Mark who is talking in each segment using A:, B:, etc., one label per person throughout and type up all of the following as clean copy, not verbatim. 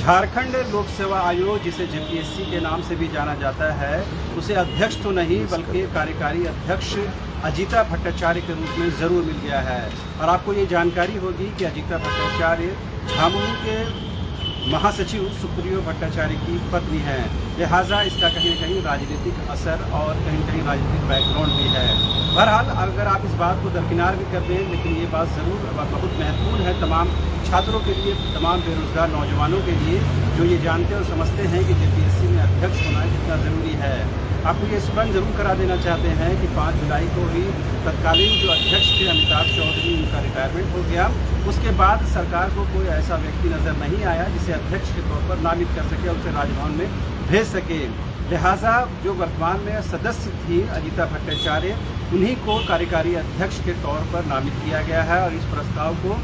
A: झारखंड लोक सेवा आयोग, जिसे जेपीएससी के नाम से भी जाना जाता है, उसे अध्यक्ष तो नहीं बल्कि कार्यकारी अध्यक्ष अजीता भट्टाचार्य के रूप में ज़रूर मिल गया है। और आपको ये जानकारी होगी कि अजीता भट्टाचार्य झामुमो के महासचिव सुप्रियो भट्टाचार्य की पत्नी हैं। लिहाजा इसका कहीं न कहीं राजनीतिक असर और कहीं न कहीं राजनीतिक बैकग्राउंड भी है। बहरहाल अगर आप इस बात को दरकिनार भी कर दें, लेकिन ये बात ज़रूर बहुत महत्वपूर्ण है तमाम छात्रों के लिए, तमाम बेरोज़गार नौजवानों के लिए, जो ये जानते और समझते हैं कि जेपीएससी में अध्यक्ष होना कितना ज़रूरी है। आपको ये स्मरण जरूर करा देना चाहते हैं कि 5 जुलाई को ही तत्कालीन जो अध्यक्ष थे अमिताभ चौधरी, उनका रिटायरमेंट हो गया। उसके बाद सरकार को कोई ऐसा व्यक्ति नज़र नहीं आया जिसे अध्यक्ष के तौर पर नामित कर सके और उसे राजभवन में भेज सके। लिहाजा जो वर्तमान में सदस्य थी अजीता भट्टाचार्य, उन्हीं को कार्यकारी अध्यक्ष के तौर पर नामित किया गया है और इस प्रस्ताव को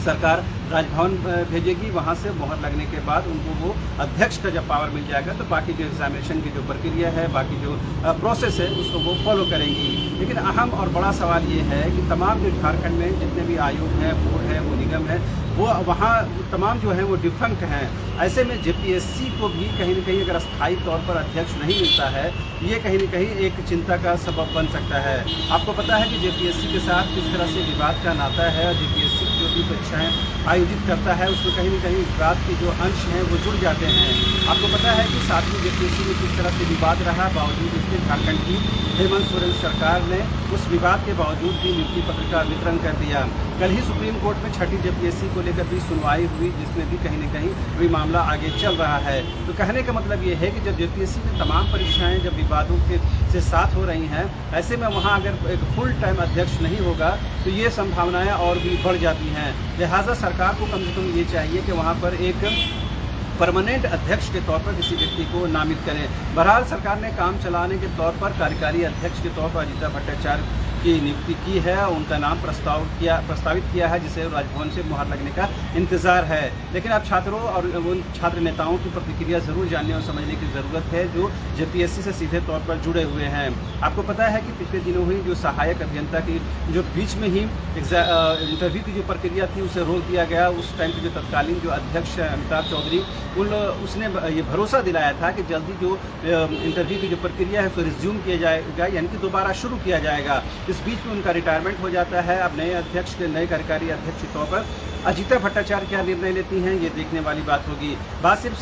A: सरकार राजभवन भेजेगी। वहाँ से मोहर लगने के बाद उनको वो अध्यक्ष का जब पावर मिल जाएगा तो बाकी जो एग्जामिनेशन की जो प्रक्रिया है, बाकी जो प्रोसेस है, उसको वो फॉलो करेंगी। लेकिन अहम और बड़ा सवाल ये है कि तमाम जो झारखंड में जितने भी आयोग हैं, बोर्ड है, वो निगम है, वो वहाँ तमाम जो है वो डिफंक्ट हैं। ऐसे में जेपीएससी को भी कहीं न कहीं अगर अस्थायी तौर पर अध्यक्ष नहीं मिलता है, ये कहीं न कहीं एक चिंता का सबब बन सकता है। आपको पता है कि जेपीएससी के साथ किस तरह से विवाद का नाता है और जेपीएससी की जो भी परीक्षाएँ आयोजित करता है उसमें कहीं न कहीं विवाद के जो अंश हैं वो जुड़ जाते हैं। आपको पता है कि 7वीं जेपीएससी में किस तरह से विवाद रहा, बावजूद इसके झारखंड की हेमंत सोरेन सरकार ने उस विवाद के बावजूद भी नियुक्ति पत्र का वितरण कर दिया। कल ही सुप्रीम कोर्ट में 6ठी जेपीएससी को लेकर भी सुनवाई हुई, जिसमें भी कहीं न कहीं वही मामला आगे चल रहा है। तो कहने का मतलब ये है कि जब जेपीएससी में तमाम परीक्षाएं जब विवादों से साथ हो रही हैं, ऐसे में वहाँ अगर एक फुल टाइम अध्यक्ष नहीं होगा तो ये संभावनाएं और भी बढ़ जाती हैं। लिहाजा सरकार को कम से कम ये चाहिए कि वहाँ पर एक परमानेंट अध्यक्ष के तौर पर किसी व्यक्ति को नामित करें। बहरहाल सरकार ने काम चलाने के तौर पर कार्यकारी अध्यक्ष के तौर पर अजीता भट्टाचार्य की नियुक्ति की है, उनका नाम प्रस्तावित किया है, जिसे राजभवन से मुहर लगने का इंतज़ार है। लेकिन अब छात्रों और उन छात्र नेताओं की प्रतिक्रिया ज़रूर जानने और समझने की ज़रूरत है जो जेपीएससी से सीधे तौर पर जुड़े हुए हैं। आपको पता है कि पिछले दिनों हुई जो सहायक अभियंता की जो बीच में ही इंटरव्यू की जो प्रक्रिया थी उसे रोक दिया गया। उस टाइम के जो तत्कालीन जो अध्यक्ष अमिताभ चौधरी, उसने ये भरोसा दिलाया था कि जल्दी जो इंटरव्यू की जो प्रक्रिया है उसको रिज्यूम किया जाएगा, यानी कि दोबारा शुरू किया जाएगा। इस बीच में उनका रिटायरमेंट हो जाता है। अब नए अध्यक्ष के नए कार्यकारी अध्यक्ष के तौर पर अजीता भट्टाचार्य क्या निर्णय लेती हैं, ये देखने वाली बात होगी। बात सिर्फ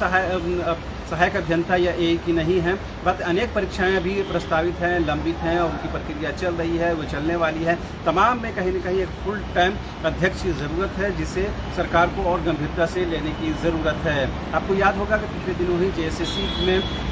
A: सहायक अभियंता या एक की नहीं है, बात अनेक परीक्षाएं अभी प्रस्तावित हैं, लंबित हैं और उनकी प्रक्रिया चल रही है, वो चलने वाली है। तमाम में कहीं न कहीं एक फुल टाइम अध्यक्ष की ज़रूरत है, जिसे सरकार को और गंभीरता से लेने की ज़रूरत है। आपको याद होगा कि पिछले दिनों ही जेएसएससी में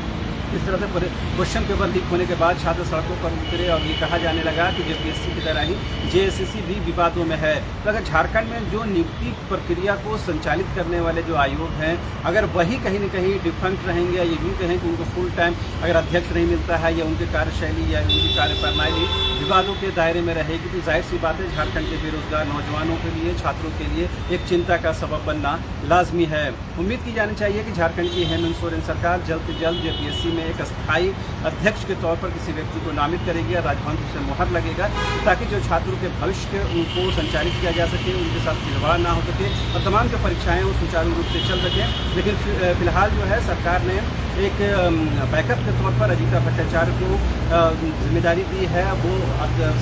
A: इस तरह से क्वेश्चन पेपर लीक होने के बाद छात्र सड़कों पर उतरे और ये कहा जाने लगा कि जेपीएससी की तरह ही जेएसएससी भी विवादों में है। तो अगर झारखंड में जो नियुक्ति प्रक्रिया को संचालित करने वाले जो आयोग हैं, अगर वही कहीं न कहीं डिफंक्ट रहेंगे या ये भी कहें कि उनको फुल टाइम अगर अध्यक्ष नहीं मिलता है या उनकी कार्यशैली या उनकी कार्यप्रणाली विवादों के दायरे में रहेगी, तो जाहिर सी बात है झारखंड के बेरोजगार नौजवानों के लिए, छात्रों के लिए एक चिंता का सबब बनना लाजमी है। उम्मीद की जानी चाहिए कि झारखंड की हेमंत सोरेन सरकार जल्द से जल्द जेपीएससी में एक अस्थायी अध्यक्ष के तौर पर किसी व्यक्ति को नामित करेगी और राजभवन से मुहर लगेगा, ताकि जो छात्रों के भविष्य के उनको संचालित किया जा सके, उनके साथ खिलवाड़ ना हो सके और तमाम जो परीक्षाएं वो सुचारू रूप से चल सकें। लेकिन फिलहाल जो है सरकार ने एक बैकअप के तौर पर अजीता भट्टाचार्य को जिम्मेदारी दी है, वो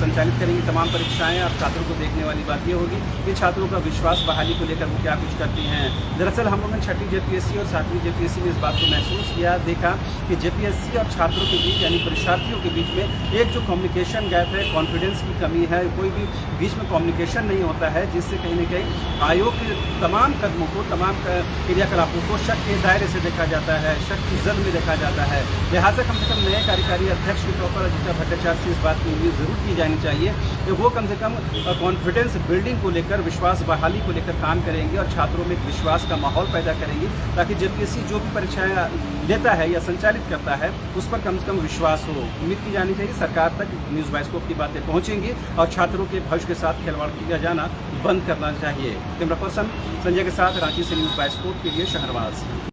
A: संचालित करेंगी तमाम परीक्षाएं। अब छात्रों को देखने वाली बात ये होगी कि छात्रों का विश्वास बहाली को लेकर वो क्या कुछ करती हैं। दरअसल हम लोगों ने 6ठी जेपीएससी और 7वीं जेपीएससी में इस बात को महसूस किया, देखा कि जेपीएससी और छात्रों के बीच यानी परीक्षार्थियों के बीच में एक जो कम्युनिकेशन गैप है, कॉन्फिडेंस की कमी है, कोई भी बीच में कम्युनिकेशन नहीं होता है, जिससे कहीं न कहीं आयोग के तमाम कदमों को, तमाम क्रियाकलापों को शक के दायरे से देखा जाता है, शक की जद में देखा जाता है। लिहाजा कम से कम नए कार्यकारी अध्यक्ष के तौर पर अजीता भट्टाचार्य से इस बात की उम्मीद जरूर की जानी चाहिए कि वो कम से कम कॉन्फिडेंस बिल्डिंग को लेकर, विश्वास बहाली को लेकर काम करेंगे और छात्रों में एक विश्वास का माहौल पैदा करेंगी, ताकि जेपीएससी जो भी परीक्षाएं लेता है या संचालित करता है उस पर कम से कम विश्वास हो। उम्मीद की जानी चाहिए सरकार तक न्यूज़ बाइस्कोप की बातें पहुंचेंगी और छात्रों के भविष्य के साथ खिलवाड़ किया जाना बंद करना चाहिए। कैमरा पर्सन संजय के साथ रांची से न्यूज़ बाइस्कोप के लिए शहरवाज।